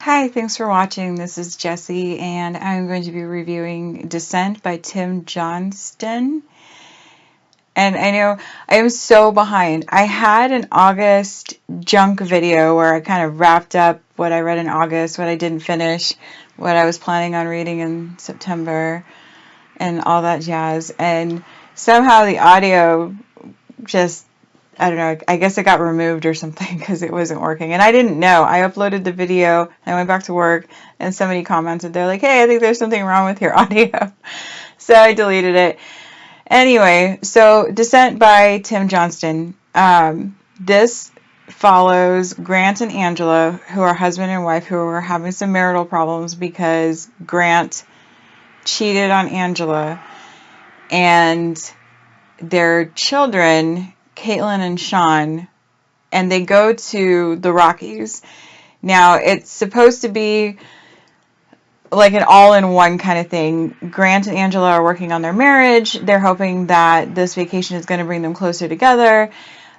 Hi, thanks for watching. This is Jessie, and I'm going to be reviewing Descent by Johnston. And I know I am so behind. I had an August junk video where I kind of wrapped up what I read in August, what I didn't finish, what I was planning on reading in September, and all that jazz. And somehow the audio just, I don't know, I guess it got removed or something because it wasn't working. And I didn't know. I uploaded the video, and I went back to work, and somebody commented, they're like, hey, I think there's something wrong with your audio. So I deleted it. Anyway, so Descent by Johnston. This follows Grant and Angela, who are husband and wife, who are having some marital problems because Grant cheated on Angela, and their children, Caitlin and Sean, and they go to the Rockies. Now, it's supposed to be like an all-in-one kind of thing. Grant and Angela are working on their marriage. They're hoping that this vacation is going to bring them closer together.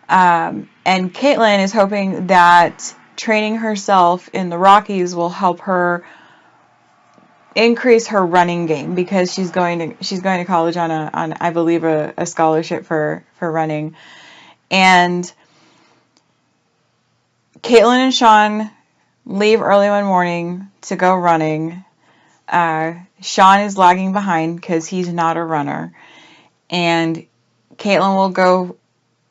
And Caitlin is hoping that training herself in the Rockies will help her increase her running game because she's going to college on I believe a scholarship for running. And Caitlin and Sean leave early one morning to go running. Sean is lagging behind because he's not a runner. And Caitlin will go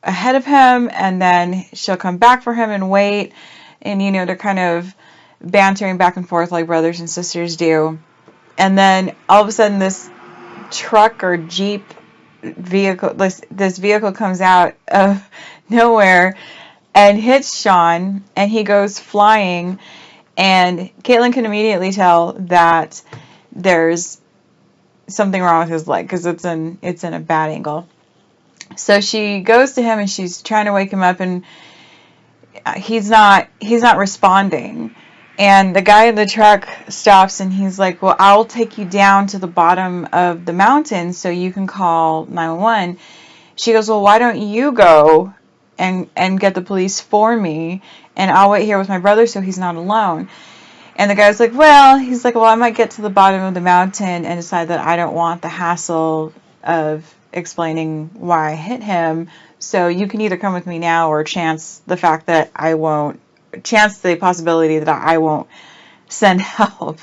ahead of him, and then she'll come back for him and wait. And, they're kind of bantering back and forth like brothers and sisters do. And then all of a sudden this truck or Jeep vehicle, this vehicle comes out of nowhere and hits Sean, and he goes flying. And Caitlin can immediately tell that there's something wrong with his leg because it's in a bad angle. So she goes to him and she's trying to wake him up, and he's not responding. And the guy in the truck stops and he's like, well, I'll take you down to the bottom of the mountain so you can call 911. She goes, well, why don't you go and get the police for me, and I'll wait here with my brother so he's not alone. And the guy's like, well, I might get to the bottom of the mountain and decide that I don't want the hassle of explaining why I hit him, so you can either come with me now or chance the possibility that I won't send help.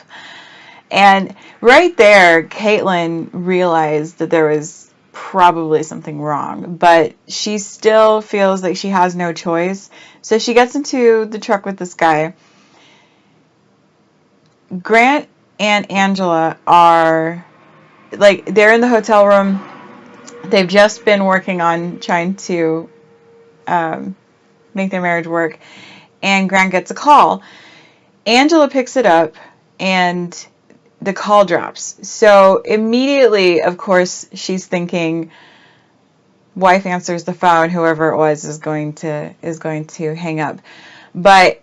And right there, Caitlin realized that there was probably something wrong, but she still feels like she has no choice. So she gets into the truck with this guy. Grant and Angela are, they're in the hotel room. They've just been working on trying to make their marriage work, and Grant gets a call. Angela picks it up, and the call drops. So immediately, of course, she's thinking, wife answers the phone, whoever it was is going to hang up. But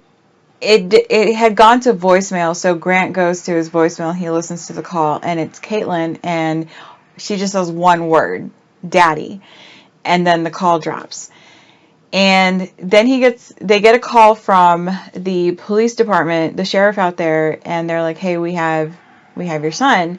it had gone to voicemail, so Grant goes to his voicemail, he listens to the call, and it's Caitlin, and she just says one word, daddy, and then the call drops. And then they get a call from the police department, the sheriff out there, and they're like, hey, we have your son.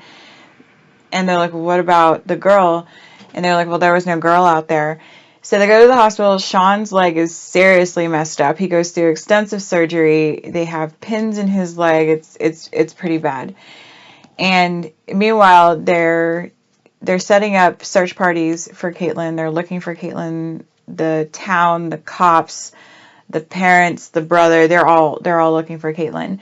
And they're like, well, what about the girl? And they're like, well, there was no girl out there. So they go to the hospital. Sean's leg is seriously messed up. He goes through extensive surgery. They have pins in his leg. It's pretty bad. And meanwhile, they're setting up search parties for Caitlin. They're looking for Caitlin. The town, the cops, the parents, the brother, they're all looking for Caitlin.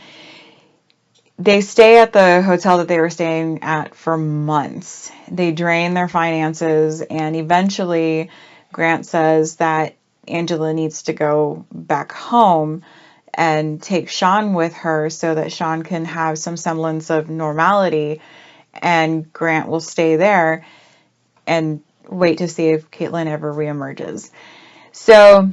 They stay at the hotel that they were staying at for months. They drain their finances, and eventually Grant says that Angela needs to go back home and take Sean with her so that Sean can have some semblance of normality, and Grant will stay there and wait to see if Caitlin ever reemerges. So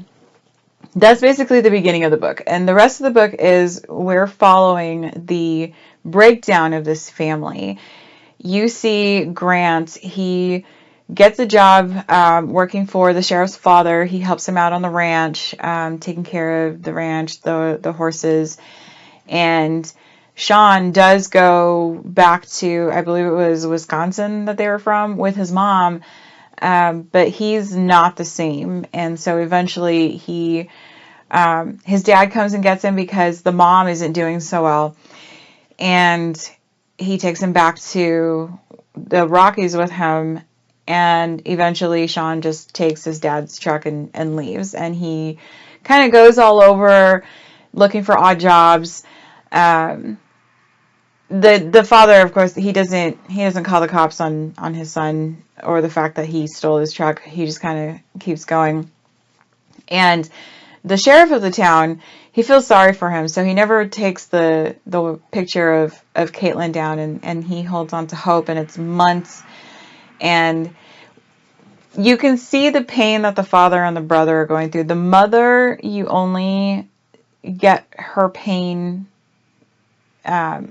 that's basically the beginning of the book. And the rest of the book is we're following the breakdown of this family. You see Grant, he gets a job working for the sheriff's father. He helps him out on the ranch, taking care of the ranch, the horses. And Sean does go back to, I believe it was Wisconsin that they were from, with his mom, but he's not the same. And so eventually his dad comes and gets him because the mom isn't doing so well. And he takes him back to the Rockies with him. And eventually Sean just takes his dad's truck and leaves. And he kind of goes all over looking for odd jobs. The father, of course, he doesn't call the cops on his son or the fact that he stole his truck. He just kind of keeps going. And the sheriff of the town, he feels sorry for him, so he never takes the picture of Caitlin down, and he holds on to hope, and it's months. And you can see the pain that the father and the brother are going through. The mother, you only get her pain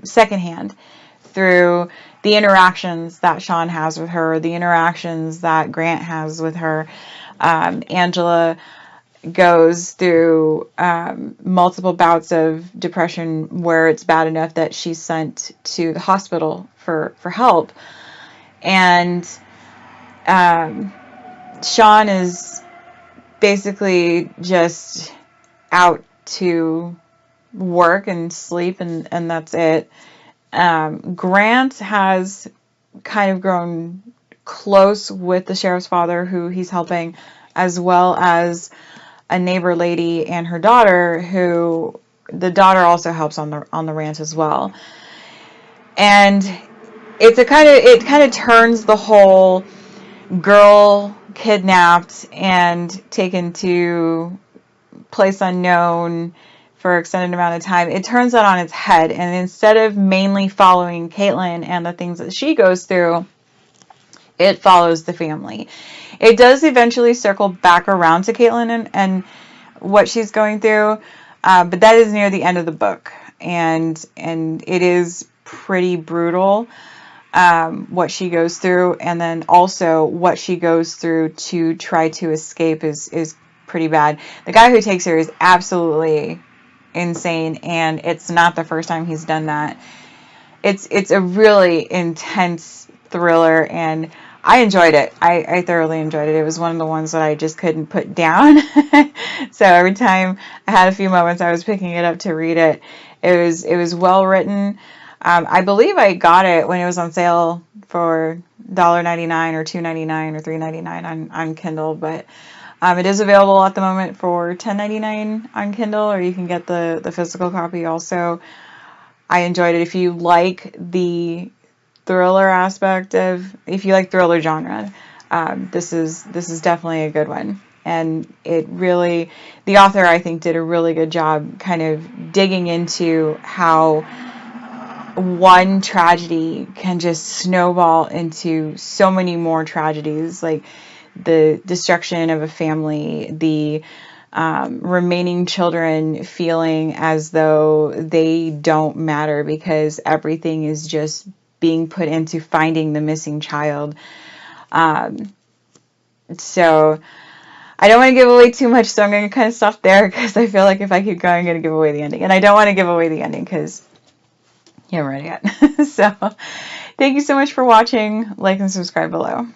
secondhand through the interactions that Sean has with her, the interactions that Grant has with her. Angela goes through multiple bouts of depression where it's bad enough that she's sent to the hospital for help. And Sean is basically just out to work and sleep, and that's it. Grant has kind of grown close with the sheriff's father, who he's helping, as well as a neighbor lady and her daughter, who the daughter also helps on the ranch as well. And it kind of turns the whole girl kidnapped and taken to place unknown for extended amount of time. It turns that on its head, and instead of mainly following Caitlin and the things that she goes through, it follows the family. It does eventually circle back around to Caitlin and what she's going through, but that is near the end of the book, and it is pretty brutal, what she goes through, and then also what she goes through to try to escape is pretty bad. The guy who takes her is absolutely insane, and it's not the first time he's done that. It's a really intense thriller, and I enjoyed it. I thoroughly enjoyed it. It was one of the ones that I just couldn't put down. So every time I had a few moments, I was picking it up to read it. It was well written. I believe I got it when it was on sale for $1.99 or $2.99 or $3.99 on Kindle, but it is available at the moment for $10.99 on Kindle, or you can get the physical copy also. I enjoyed it. If you like the thriller aspect if you like thriller genre, this is definitely a good one. And the author, I think, did a really good job kind of digging into how one tragedy can just snowball into so many more tragedies, like the destruction of a family, the remaining children feeling as though they don't matter because everything is just being put into finding the missing child. So I don't want to give away too much, so I'm going to kind of stop there because I feel like if I keep going, I'm going to give away the ending. And I don't want to give away the ending because you haven't read it yet. So thank you so much for watching. Like and subscribe below.